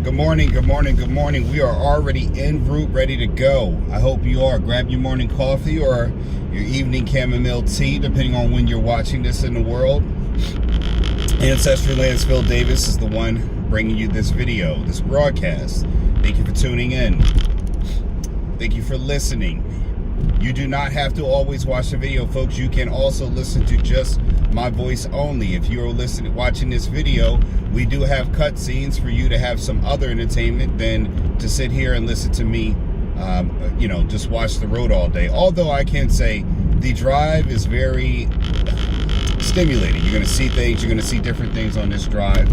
Good morning, good morning, good morning. We are already en route, ready to go. I hope you are. Grab your morning coffee or your evening chamomile tea, depending on when you're watching this in the world. Ancestry Lands, Phil Davis is the one bringing you this video, this broadcast. Thank you for tuning in. Thank you for listening. You do not have to always watch the video, folks. You can also listen to just my voice only. If you're watching this video, we do have cutscenes for you to have some other entertainment than to sit here and listen to me, just watch the road all day. Although I can say the drive is very stimulating. You're going to see things. You're going to see different things on this drive.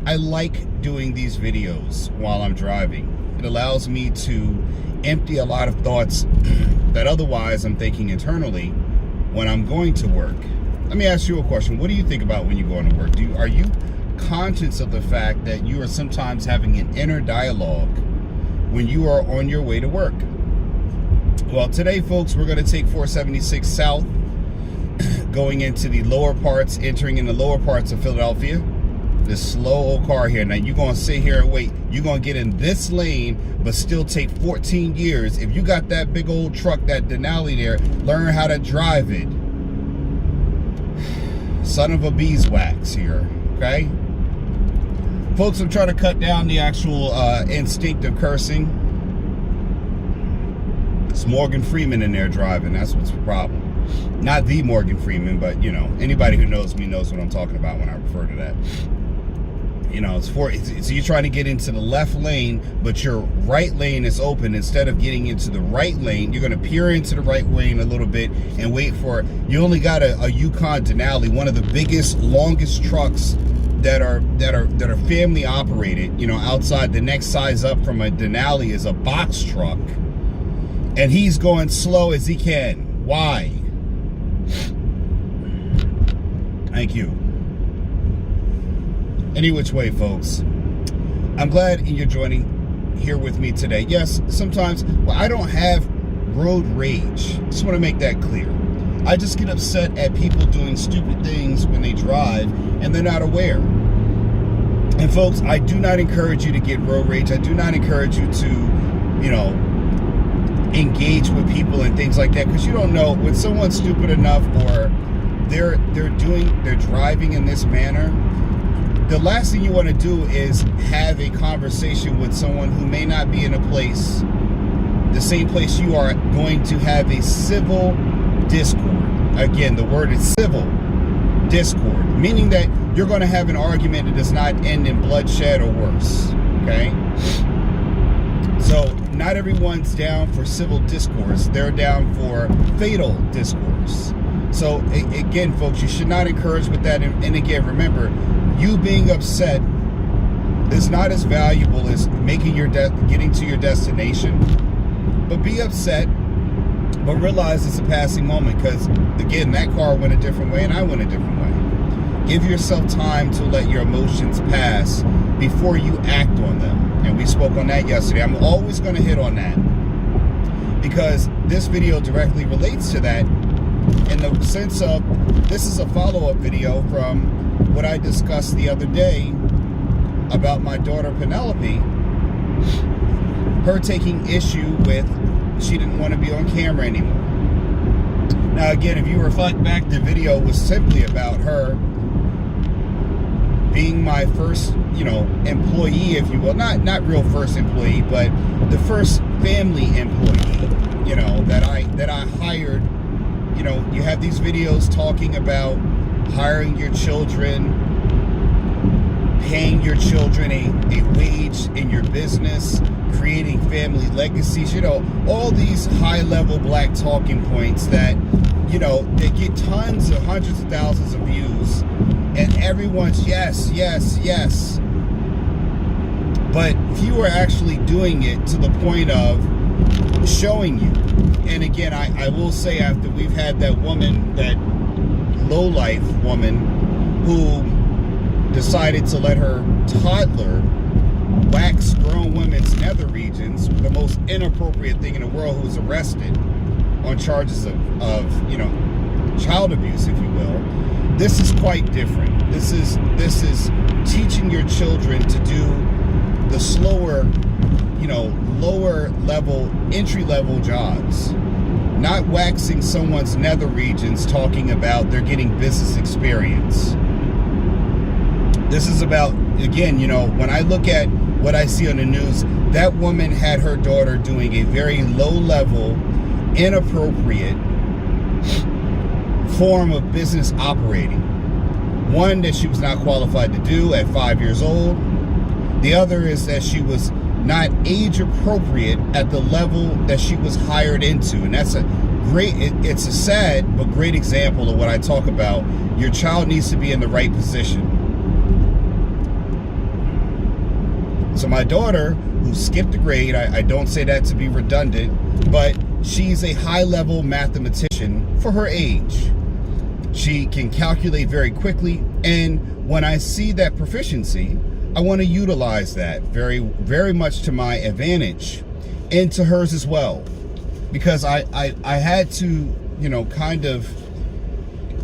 I like doing these videos while I'm driving. It allows me to empty a lot of thoughts that otherwise I'm thinking internally when I'm going to work. Let me ask you a question. What do you think about when you go into work? Are you conscious of the fact that you are sometimes having an inner dialogue when you are on your way to work? Well, today, folks, we're going to take 476 south, going into the lower parts, entering in the lower parts of Philadelphia. This slow old car here. Now, you're going to sit here and wait. You're going to get in this lane, but still take 14 years. If you got that big old truck, that Denali there, learn how to drive it. Son of a beeswax here, okay? Folks, I'm trying to cut down the actual instinctive cursing. It's Morgan Freeman in there driving. That's what's the problem. Not the Morgan Freeman, but, anybody who knows me knows what I'm talking about when I refer to that. So you're trying to get into the left lane, but your right lane is open. Instead of getting into the right lane, you're going to peer into the right lane a little bit and wait for it. You only got a Yukon Denali, one of the biggest, longest trucks that are family operated. Outside, the next size up from a Denali is a box truck, and he's going slow as he can. Why? Thank you. Any which way, folks, I'm glad you're joining here with me today. Yes, sometimes, I don't have road rage. Just want to make that clear. I just get upset at people doing stupid things when they drive and they're not aware. And folks, I do not encourage you to get road rage. I do not encourage you to, engage with people and things like that, because you don't know when someone's stupid enough or they're driving in this manner. The last thing you want to do is have a conversation with someone who may not be in a place, the same place you are, going to have a civil discord. Again, the word is civil discord, meaning that you're going to have an argument that does not end in bloodshed or worse, okay? So not everyone's down for civil discourse. They're down for fatal discourse. So again, folks, you should not encourage with that. And again, remember, you being upset is not as valuable as getting to your destination. But be upset, but realize it's a passing moment, because again, that car went a different way and I went a different way. Give yourself time to let your emotions pass before you act on them. And we spoke on that yesterday. I'm always going to hit on that because this video directly relates to that, in the sense of this is a follow-up video from what I discussed the other day about my daughter Penelope, her taking issue with she didn't want to be on camera anymore. Now again, if you reflect back, the video was simply about her being my first, employee, if you will. Not real first employee, but the first family employee, that I hired. You have these videos talking about hiring your children, paying your children a wage in your business, creating family legacies, all these high-level black talking points that, they get tons of hundreds of thousands of views, and everyone's yes, yes, yes. But few are actually doing it to the point of showing you. And again, I will say, after we've had that woman, that low-life woman who decided to let her toddler wax grown women's nether regions, the most inappropriate thing in the world, who was arrested on charges of child abuse, if you will. This is quite different. This is teaching your children to do the slower, lower level, entry level jobs. Not waxing someone's nether regions talking about they're getting business experience. This is about, again, when I look at what I see on the news, that woman had her daughter doing a very low level, inappropriate form of business operating. One, that she was not qualified to do at 5 years old. The other is that she was not age appropriate at the level that she was hired into. And that's it's a sad but great example of what I talk about. Your child needs to be in the right position. So my daughter, who skipped a grade, I don't say that to be redundant, but she's a high-level mathematician for her age. She can calculate very quickly, and when I see that proficiency, I want to utilize that very, very much to my advantage and to hers as well. Because I had to, kind of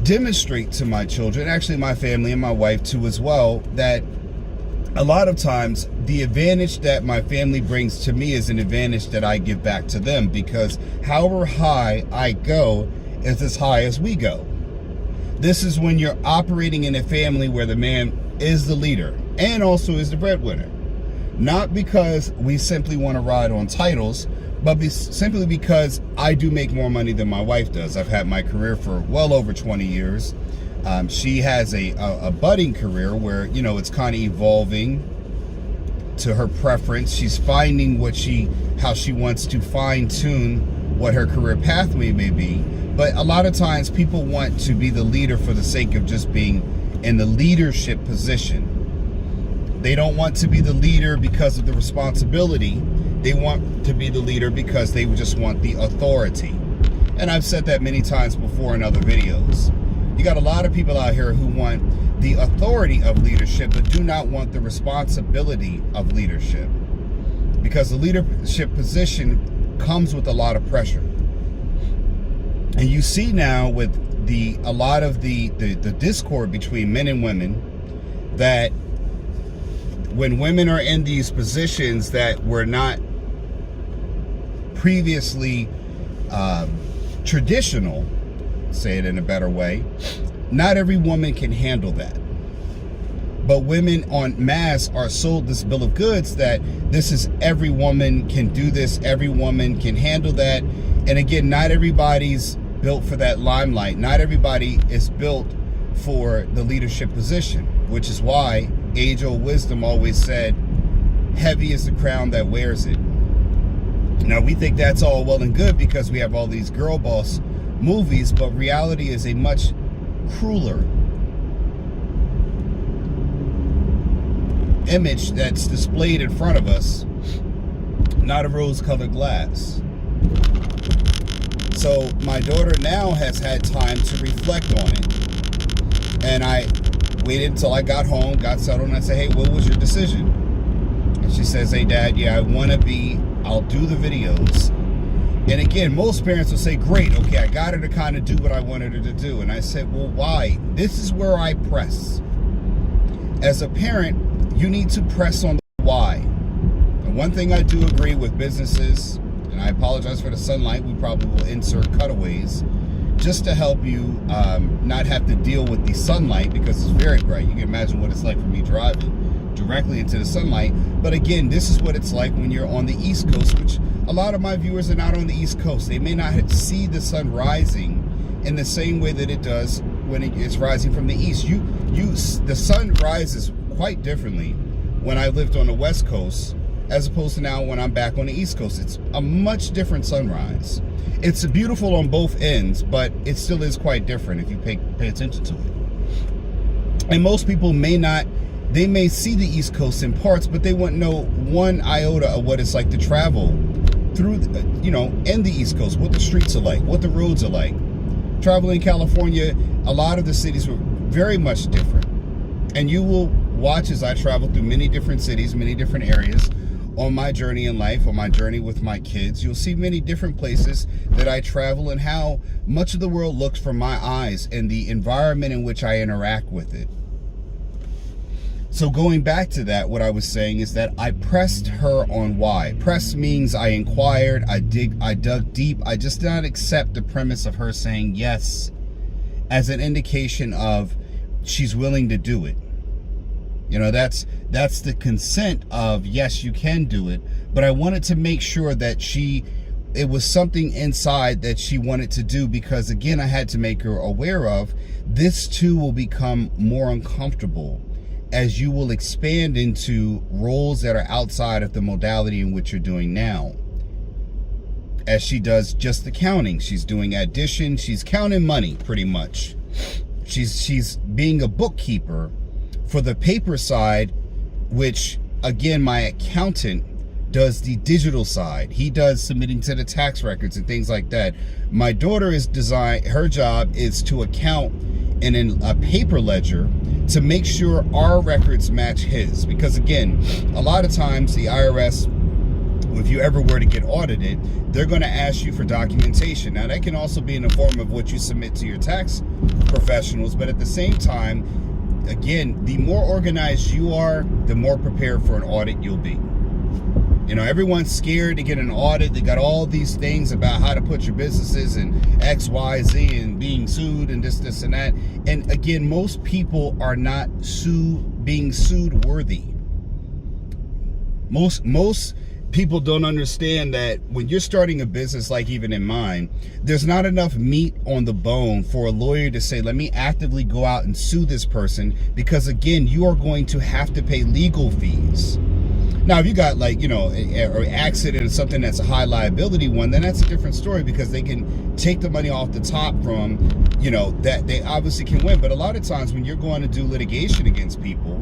demonstrate to my children, actually my family and my wife too as well, that a lot of times the advantage that my family brings to me is an advantage that I give back to them, because however high I go is as high as we go. This is when you're operating in a family where the man is the leader and also is the breadwinner. Not because we simply want to ride on titles, but simply because I do make more money than my wife does. I've had my career for well over 20 years. She has a budding career where, it's kind of evolving to her preference. She's finding how she wants to fine tune what her career pathway may be. But a lot of times people want to be the leader for the sake of just being in the leadership position. They don't want to be the leader because of the responsibility. They want to be the leader because they just want the authority. And I've said that many times before in other videos. You got a lot of people out here who want the authority of leadership, but do not want the responsibility of leadership. Because the leadership position comes with a lot of pressure. And you see now with a lot of the discord between men and women, that when women are in these positions that were not previously traditional, say it in a better way, not every woman can handle that. But women en masse are sold this bill of goods that this is every woman can do this, every woman can handle that. And again, not everybody's built for that limelight. Not everybody is built for the leadership position, which is why age-old wisdom always said, heavy is the crown that wears it. Now, we think that's all well and good because we have all these girl boss movies, but reality is a much crueler image that's displayed in front of us, not a rose-colored glass. So my daughter now has had time to reflect on it. And I waited until I got home, got settled, and I said, hey, what was your decision? And she says, hey, Dad, yeah, I'll do the videos. And again, most parents will say, great, okay, I got her to kind of do what I wanted her to do. And I said, well, why? This is where I press. As a parent, you need to press on the why. And one thing I do agree with businesses, and I apologize for the sunlight, we probably will insert cutaways just to help you not have to deal with the sunlight because it's very bright. You can imagine what it's like for me driving directly into the sunlight. But again, this is what it's like when you're on the East Coast, which a lot of my viewers are not on the East Coast. They may not see the sun rising in the same way that it does when it's rising from the east. The sun rises quite differently when I lived on the West Coast as opposed to now when I'm back on the East Coast. It's a much different sunrise. It's beautiful on both ends, but it still is quite different if you pay attention to it. And most people may not, they may see the East Coast in parts, but they wouldn't know one iota of what it's like to travel through, in the East Coast, what the streets are like, what the roads are like. Traveling in California, a lot of the cities were very much different. And you will watch as I travel through many different cities, many different areas on my journey in life, on my journey with my kids. You'll see many different places that I travel and how much of the world looks from my eyes and the environment in which I interact with it. So going back to that, what I was saying is that I pressed her on why. Press means I inquired, I dug deep. I just did not accept the premise of her saying yes as an indication of she's willing to do it. You know, that's the consent of yes, you can do it. But I wanted to make sure that it was something inside that she wanted to do, because again, I had to make her aware of this too will become more uncomfortable as you will expand into roles that are outside of the modality in which you're doing now. As she does just the counting, she's doing addition, she's counting money pretty much. She's being a bookkeeper for the paper side, which again, my accountant does the digital side. He does submitting to the tax records and things like that. My daughter her job is to account in a paper ledger to make sure our records match his. Because again, a lot of times the IRS, if you ever were to get audited, they're going to ask you for documentation. Now that can also be in the form of what you submit to your tax professionals, but at the same time, again, the more organized you are, the more prepared for an audit you'll be. You know, everyone's scared to get an audit. They got all these things about how to put your businesses in X, Y, Z and being sued and this and that. And again, most people are not being sued worthy. Most people don't understand that when you're starting a business, like even in mine, there's not enough meat on the bone for a lawyer to say, let me actively go out and sue this person, because again, you are going to have to pay legal fees. Now, if you got like, you know, an accident or something that's a high liability one, then that's a different story, because they can take the money off the top from, you know, that they obviously can win. But a lot of times when you're going to do litigation against people,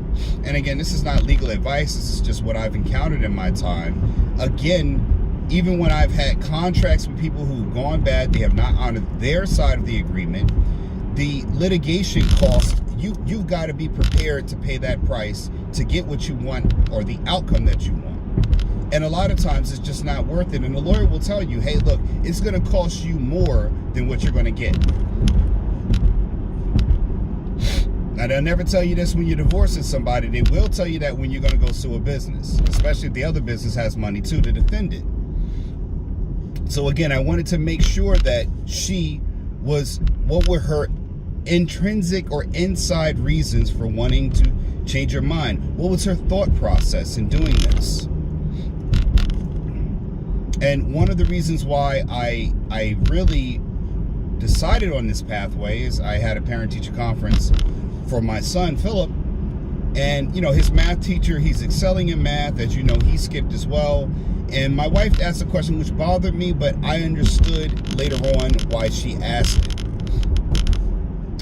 and again, this is not legal advice, this is just what I've encountered in my time. Again, even when I've had contracts with people who've gone bad, they have not honored their side of the agreement, the litigation cost, you've got to be prepared to pay that price to get what you want or the outcome that you want. And a lot of times it's just not worth it. And the lawyer will tell you, hey, look, it's going to cost you more than what you're going to get. Now, they'll never tell you this when you're divorcing somebody. They will tell you that when you're going to go sue a business, especially if the other business has money too to defend it. So again, I wanted to make sure that what were her intrinsic or inside reasons for wanting to change her mind? What was her thought process in doing this? And one of the reasons why I really decided on this pathway is I had a parent-teacher conference for my son, Philip, and you know, his math teacher, he's excelling in math. As you know, he skipped as well. And my wife asked a question which bothered me, but I understood later on why she asked it.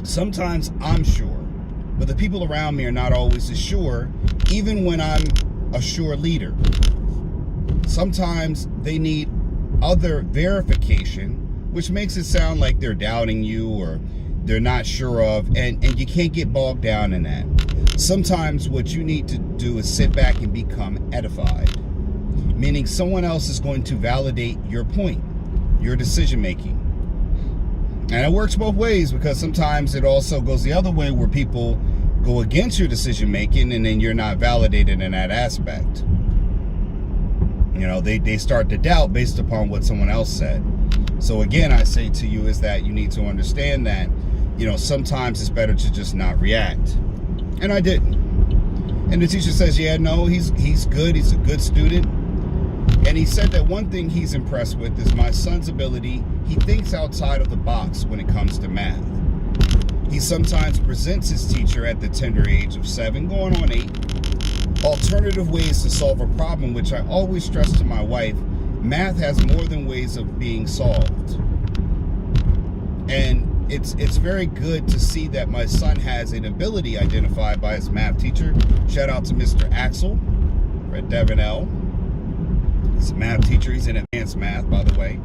Sometimes I'm sure, but the people around me are not always as sure, even when I'm a sure leader. Sometimes they need other verification, which makes it sound like they're doubting you or they're not sure of, and you can't get bogged down in that. Sometimes what you need to do is sit back and become edified, meaning someone else is going to validate your point, your decision making. And it works both ways, because sometimes it also goes the other way where people go against your decision making and then you're not validated in that aspect. You know, they start to doubt based upon what someone else said. So again, I say to you is that you need to understand that, you know, sometimes it's better to just not react. And I didn't. And the teacher says, yeah, no, he's good. He's a good student. And he said that one thing he's impressed with is my son's ability. He thinks outside of the box when it comes to math. He sometimes presents his teacher at the tender age of 7, going on 8, alternative ways to solve a problem, which I always stress to my wife, math has more than ways of being solved. And it's very good to see that my son has an ability identified by his math teacher. Shout out to Mr. Axel at Devon L. He's a math teacher. He's in advanced math, by the way.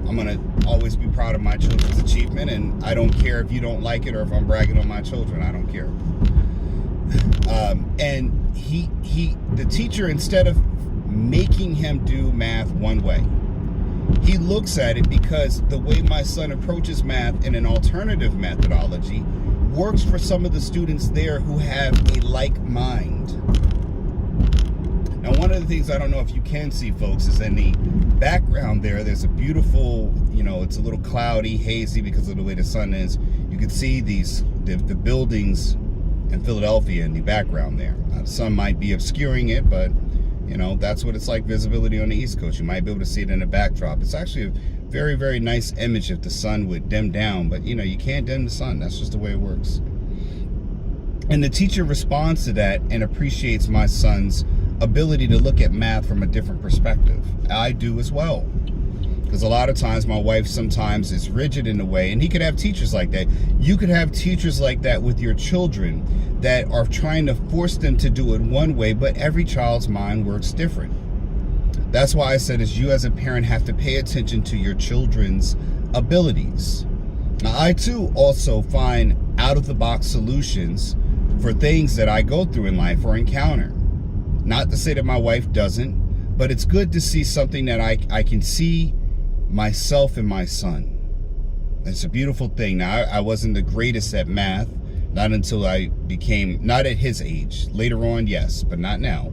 I'm going to always be proud of my children's achievement, and I don't care if you don't like it or if I'm bragging on my children. I don't care. And the teacher, instead of making him do math one way, he looks at it because the way my son approaches math in an alternative methodology works for some of the students there who have a like mind. Now, one of the things I don't know if you can see, folks, is in the background there's a beautiful, it's a little cloudy, hazy because of the way the sun is. You can see the buildings in Philadelphia in the background there. The sun might be obscuring it, but that's what it's like visibility on the East Coast. You might be able to see it in the backdrop. It's actually a very, very nice image if the sun would dim down, but you can't dim the sun. That's just the way it works. And the teacher responds to that and appreciates my son's ability to look at math from a different perspective. I do as well. Because a lot of times my wife sometimes is rigid in a way, and he could have teachers like that. You could have teachers like that with your children that are trying to force them to do it one way, but every child's mind works different. That's why I said, as you as a parent have to pay attention to your children's abilities. Now, I too also find out-of-the-box solutions for things that I go through in life or encounter. Not to say that my wife doesn't, but it's good to see something that I can see myself and my son. It's a beautiful thing. Now, I wasn't the greatest at math, not until I became, not at his age. Later on, yes, but not now.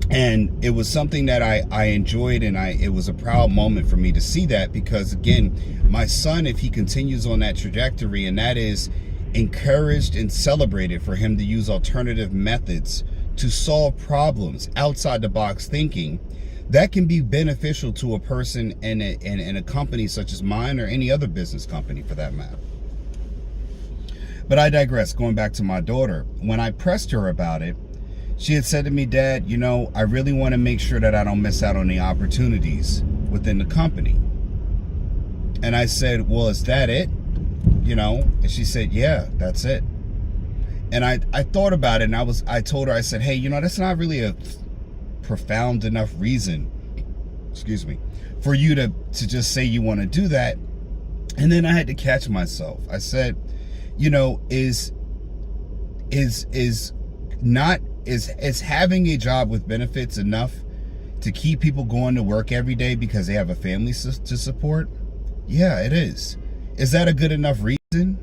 And it was something that I enjoyed, and it was a proud moment for me to see that, because again, my son, if he continues on that trajectory, and that is encouraged and celebrated for him to use alternative methods to solve problems, outside the box thinking, that can be beneficial to a person in a company such as mine, or any other business company for that matter. But I digress. Going back to my daughter, when I pressed her about it, she had said to me, "Dad, I really want to make sure that I don't miss out on the opportunities within the company." And I said, "Well, is that it?" And she said, "Yeah, that's it." And I thought about it, and I told her, I said, "Hey, that's not really a profound enough reason, for you to just say you want to do that." And then I had to catch myself. I said, is having a job with benefits enough to keep people going to work every day because they have a family to support? Yeah, it is. Is that a good enough reason?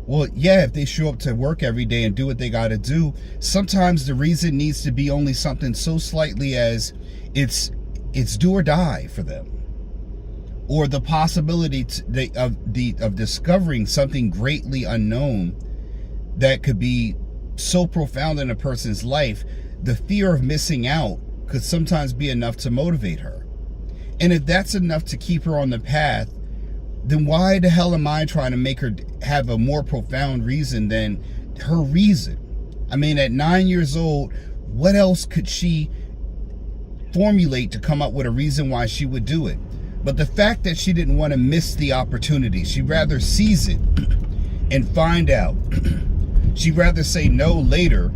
Well, yeah, if they show up to work every day and do what they got to do, sometimes the reason needs to be only something so slightly as it's do or die for them, or the possibility of discovering something greatly unknown that could be so profound in a person's life. The fear of missing out could sometimes be enough to motivate her. And if that's enough to keep her on the path, then why the hell am I trying to make her have a more profound reason than her reason? I mean, at 9 years old, what else could she formulate to come up with a reason why she would do it? But the fact that she didn't want to miss the opportunity, she'd rather seize it and find out. She'd rather say no later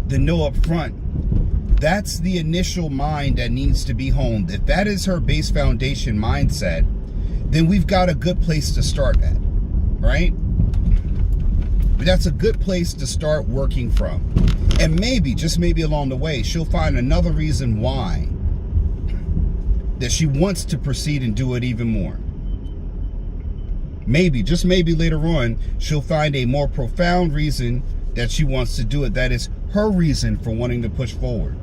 than no up front. That's the initial mind that needs to be honed. If that is her base foundation mindset, then we've got a good place to start at, right? That's a good place to start working from. And maybe, just maybe along the way, she'll find another reason why that she wants to proceed and do it even more. Maybe, just maybe later on, she'll find a more profound reason that she wants to do it. That is her reason for wanting to push forward.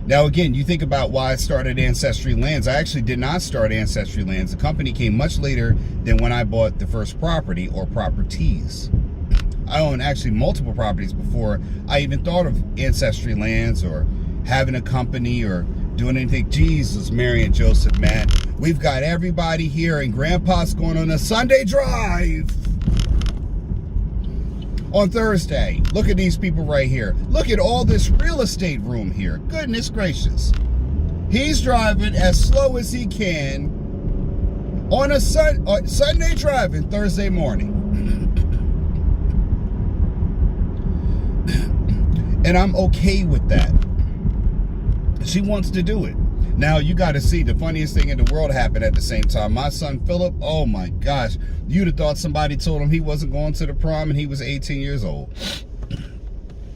Now, again, you think about why I started Ancestry Lands. I actually did not start Ancestry Lands. The company came much later than when I bought the first property or properties. I owned actually multiple properties before I even thought of Ancestry Lands or having a company or doing anything. Jesus, Mary and Joseph, man. We've got everybody here, and Grandpa's going on a Sunday drive on Thursday. Look at these people right here. Look at all this real estate room here. Goodness gracious. He's driving as slow as he can on a Sunday driving Thursday morning. And I'm okay with that. She wants to do it. Now, you got to see, the funniest thing in the world happened at the same time. My son, Philip, oh my gosh. You'd have thought somebody told him he wasn't going to the prom, and he was 18 years old.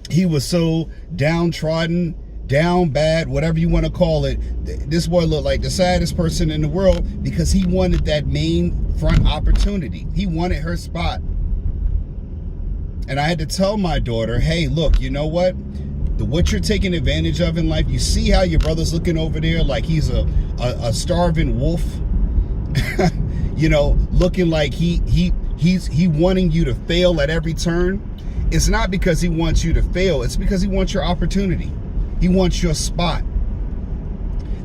He was so downtrodden, down bad, whatever you want to call it. This boy looked like the saddest person in the world because he wanted that main front opportunity. He wanted her spot. And I had to tell my daughter, hey, look, you know what? What you're taking advantage of in life, you see how your brother's looking over there like he's a starving wolf, you know, looking like he's wanting you to fail at every turn. It's not because he wants you to fail. It's because he wants your opportunity. He wants your spot.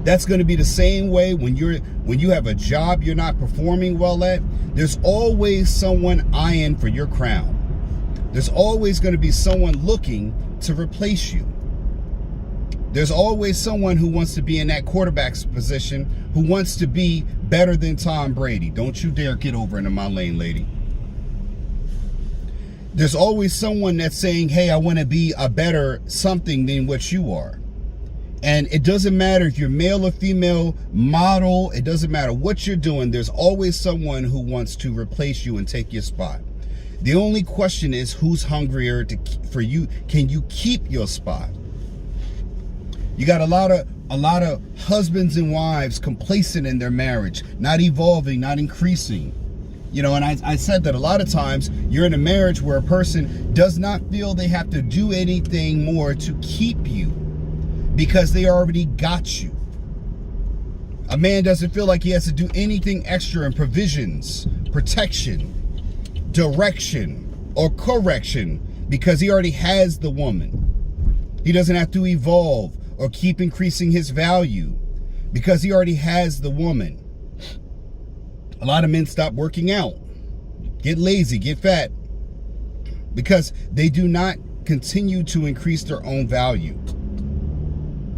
That's going to be the same way when you have a job you're not performing well at. There's always someone eyeing for your crown. There's always going to be someone looking to replace you. There's always someone who wants to be in that quarterback's position, who wants to be better than Tom Brady. Don't you dare get over into my lane, lady. There's always someone that's saying, hey, I want to be a better something than what you are. And it doesn't matter if you're male or female, model, it doesn't matter what you're doing. There's always someone who wants to replace you and take your spot. The only question is, who's hungrier for you? Can you keep your spot? You got a lot of husbands and wives complacent in their marriage, not evolving, not increasing. You know, and I said that a lot of times you're in a marriage where a person does not feel they have to do anything more to keep you because they already got you. A man doesn't feel like he has to do anything extra in provisions, protection, direction, or correction because he already has the woman. He doesn't have to evolve or keep increasing his value because he already has the woman. A lot of men stop working out, get lazy, get fat because they do not continue to increase their own value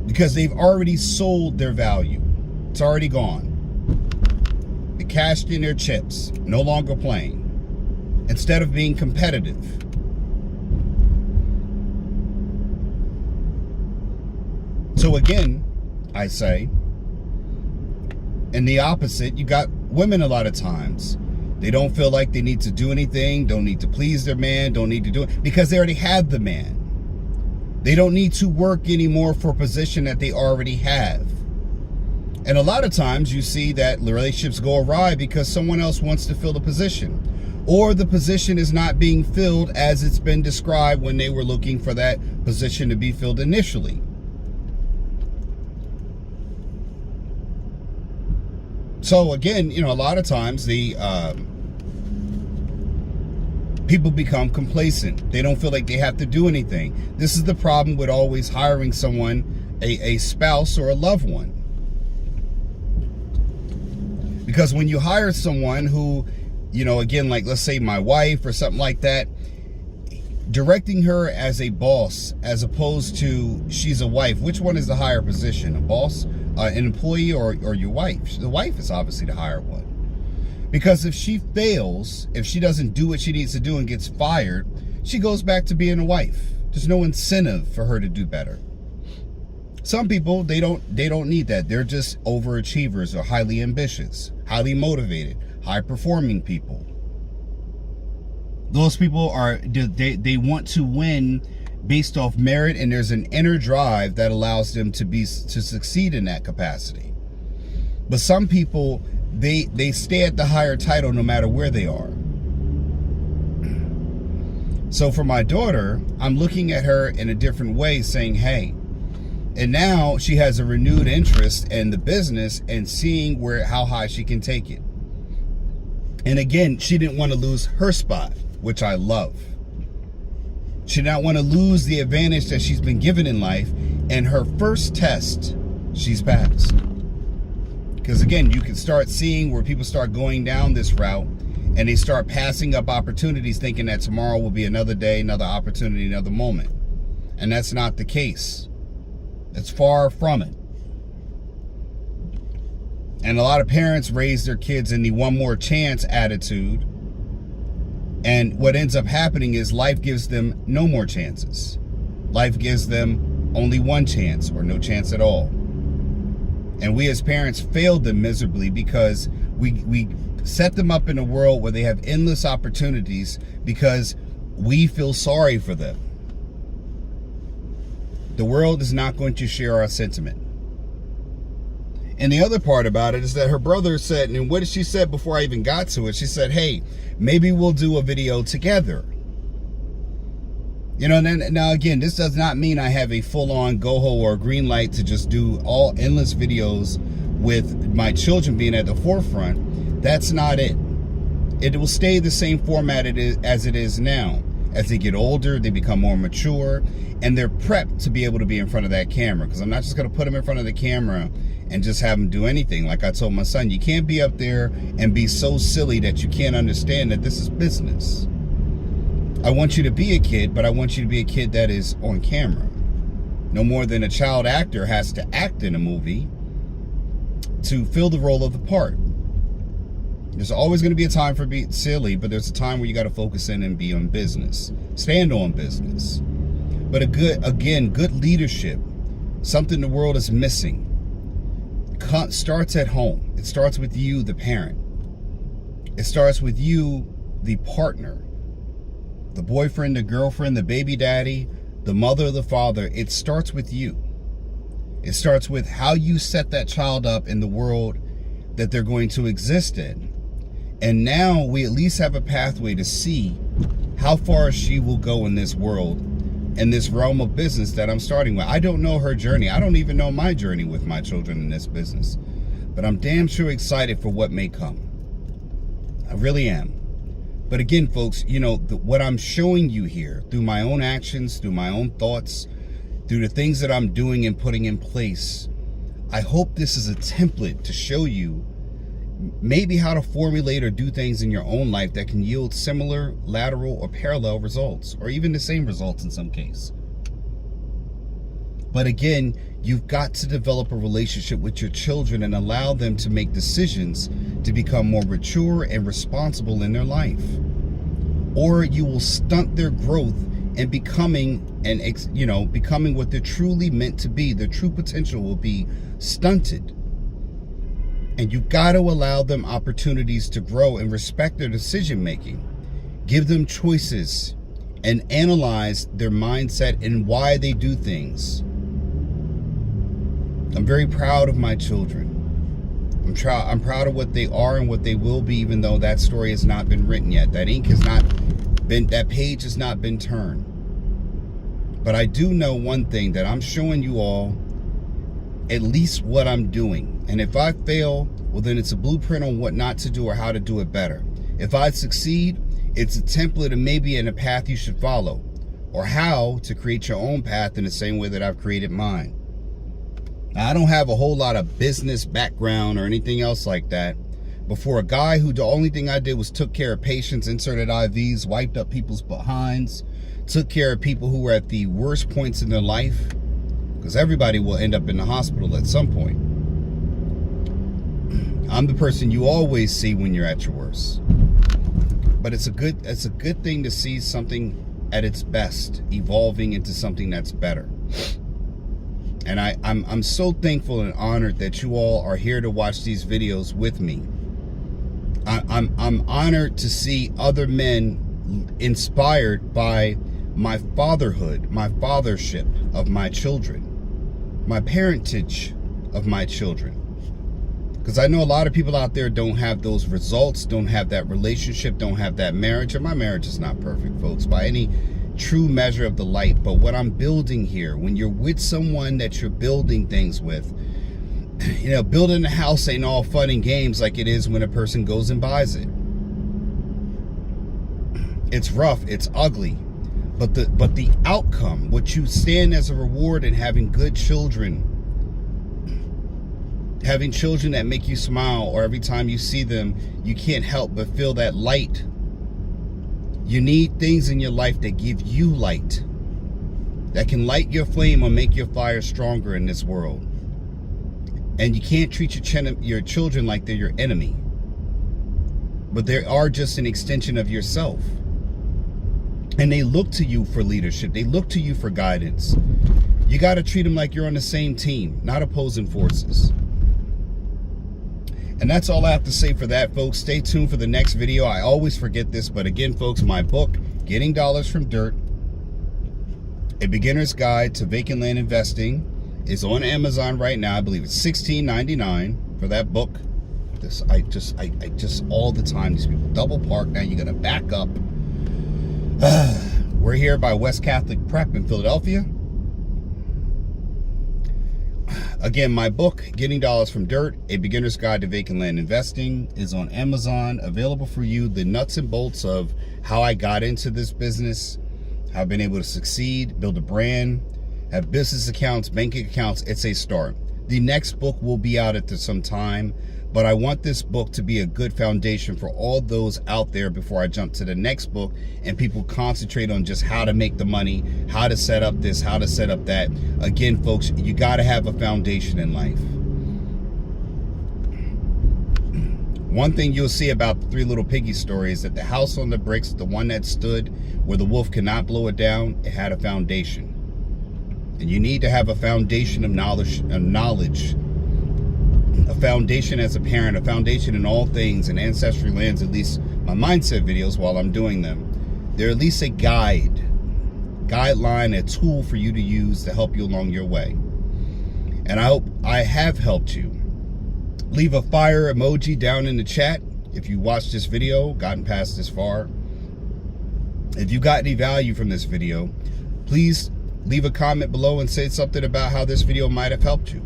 because they've already sold their value. It's already gone. They cashed in their chips, no longer playing. Instead of being competitive. So again, I say, in the opposite, you got women a lot of times. They don't feel like they need to do anything, don't need to please their man, don't need to do it, because they already have the man. They don't need to work anymore for a position that they already have. And a lot of times you see that relationships go awry because someone else wants to fill the position. Or the position is not being filled as it's been described when they were looking for that position to be filled initially. So again, you know, a lot of times the people become complacent. They don't feel like they have to do anything. This is the problem with always hiring someone, a spouse or a loved one. Because when you hire someone who, you know, again, like let's say my wife or something like that, directing her as a boss as opposed to she's a wife, which one is the higher position? A boss, an employee, or your wife? The wife is obviously the higher one. Because if she fails, if she doesn't do what she needs to do and gets fired, she goes back to being a wife. There's no incentive for her to do better. Some people, they don't need that. They're just overachievers or highly ambitious, highly motivated, high-performing people. Those people they want to win based off merit, and there's an inner drive that allows them to succeed in that capacity. But some people, they stay at the higher title no matter where they are. So for my daughter, I'm looking at her in a different way, saying, hey, and now she has a renewed interest in the business and seeing how high she can take it. And again, she didn't want to lose her spot, which I love. She did not want to lose the advantage that she's been given in life. And her first test, she's passed. Because again, you can start seeing where people start going down this route and they start passing up opportunities thinking that tomorrow will be another day, another opportunity, another moment. And that's not the case. It's far from it. And a lot of parents raise their kids in the one more chance attitude. And what ends up happening is life gives them no more chances. Life gives them only one chance or no chance at all. And we as parents failed them miserably because we set them up in a world where they have endless opportunities because we feel sorry for them. The world is not going to share our sentiment. And the other part about it is that her brother said, and what she said before I even got to it, she said, hey, maybe we'll do a video together. You know, now again, this does not mean I have a full-on go-ho or green light to just do all endless videos with my children being at the forefront. That's not it. It will stay the same format as it is now. As they get older, they become more mature, and they're prepped to be able to be in front of that camera. Because I'm not just going to put them in front of the camera and just have them do anything. Like I told my son, you can't be up there and be so silly that you can't understand that this is business. I want you to be a kid, but I want you to be a kid that is on camera. No more than a child actor has to act in a movie to fill the role of the part. There's always going to be a time for being silly, but there's a time where you got to focus in and be on business. Stand on business. But good leadership, something the world is missing, starts at home. It starts with you, the parent. It starts with you, the partner, the boyfriend, the girlfriend, the baby daddy, the mother, the father. It starts with you. It starts with how you set that child up in the world that they're going to exist in. And now we at least have a pathway to see how far she will go in this world, in this realm of business that I'm starting with. I don't know her journey. I don't even know my journey with my children in this business. But I'm damn sure excited for what may come. I really am. But again, folks, you know, what I'm showing you here through my own actions, through my own thoughts, through the things that I'm doing and putting in place, I hope this is a template to show you maybe how to formulate or do things in your own life that can yield similar, lateral, or parallel results, or even the same results in some case. But again, you've got to develop a relationship with your children and allow them to make decisions to become more mature and responsible in their life. Or you will stunt their growth and becoming what they're truly meant to be. Their true potential will be stunted. And you've got to allow them opportunities to grow and respect their decision making. Give them choices and analyze their mindset and why they do things. I'm very proud of my children. I'm proud of what they are and what they will be, even though that story has not been written yet. That ink has not been, that page has not been turned. But I do know one thing, that I'm showing you all at least what I'm doing. And if I fail, well, then it's a blueprint on what not to do or how to do it better. If I succeed, it's a template and maybe in a path you should follow, or how to create your own path in the same way that I've created mine. Now, I don't have a whole lot of business background or anything else like that. Before, a guy who the only thing I did was took care of patients, inserted IVs, wiped up people's behinds, took care of people who were at the worst points in their life, because everybody will end up in the hospital at some point. I'm the person you always see when you're at your worst. But it's a good thing to see something at its best evolving into something that's better. And I'm so thankful and honored that you all are here to watch these videos with me. I'm honored to see other men inspired by my fatherhood, my fathership of my children, my parentage of my children. Because I know a lot of people out there don't have those results, don't have that relationship, don't have that marriage. And my marriage is not perfect, folks, by any true measure of the light. But what I'm building here, when you're with someone that you're building things with, you know, building a house ain't all fun and games like it is when a person goes and buys it. It's rough, it's ugly. But the outcome, what you stand as a reward in having good children, having children that make you smile, or every time you see them, you can't help but feel that light. You need things in your life that give you light, that can light your flame or make your fire stronger in this world. And you can't treat your children like they're your enemy, but they are just an extension of yourself. And they look to you for leadership. They look to you for guidance. You got to treat them like you're on the same team, not opposing forces. And that's all I have to say for that, folks. Stay tuned for the next video. I always forget this, but again, folks, my book, Getting Dollars from Dirt, A Beginner's Guide to Vacant Land Investing, is on Amazon right now. I believe it's $16.99 for that book. I just all the time, these people double park. Now you're gonna back up. We're here by West Catholic Prep in Philadelphia. Again, my book, Getting Dollars from Dirt, A Beginner's Guide to Vacant Land Investing, is on Amazon, available for you. The nuts and bolts of how I got into this business, how I've been able to succeed, build a brand, have business accounts, banking accounts. It's a start. The next book will be out after some time, but I want this book to be a good foundation for all those out there before I jump to the next book and people concentrate on just how to make the money, how to set up this, how to set up that. Again, folks, you got to have a foundation in life. One thing you'll see about the Three Little Piggies story is that the house on the bricks, the one that stood where the wolf could not blow it down, it had a foundation. And you need to have a foundation of knowledge, a foundation as a parent, a foundation in all things. And Ancestry Lands, at least my mindset videos while I'm doing them, they're at least a guideline, a tool for you to use to help you along your way. And I hope I have helped you. Leave a fire emoji down in the chat if you watched this video, gotten past this far. If you got any value from this video, please leave a comment below and say something about how this video might have helped you.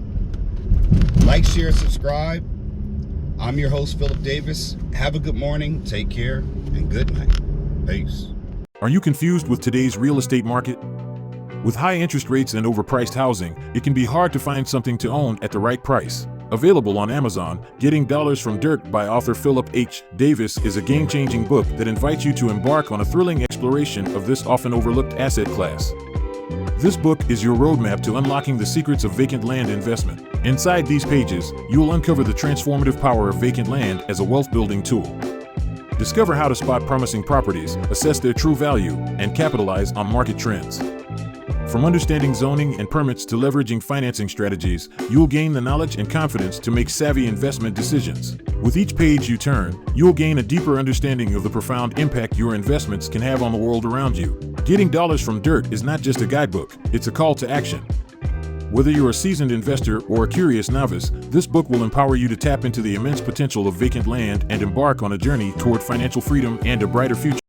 Like, share, subscribe. I'm your host, Philip Davis. Have a good morning, take care, and good night. Peace. Are you confused with today's real estate market? With high interest rates and overpriced housing, it can be hard to find something to own at the right price. Available on Amazon, Getting Dollars from Dirt by author Philip H. Davis is a game-changing book that invites you to embark on a thrilling exploration of this often overlooked asset class. This book is your roadmap to unlocking the secrets of vacant land investment. Inside these pages, you will uncover the transformative power of vacant land as a wealth-building tool. Discover how to spot promising properties, assess their true value, and capitalize on market trends. From understanding zoning and permits to leveraging financing strategies, you'll gain the knowledge and confidence to make savvy investment decisions. With each page you turn, you'll gain a deeper understanding of the profound impact your investments can have on the world around you. Getting Dollars from Dirt is not just a guidebook, it's a call to action. Whether you're a seasoned investor or a curious novice, this book will empower you to tap into the immense potential of vacant land and embark on a journey toward financial freedom and a brighter future.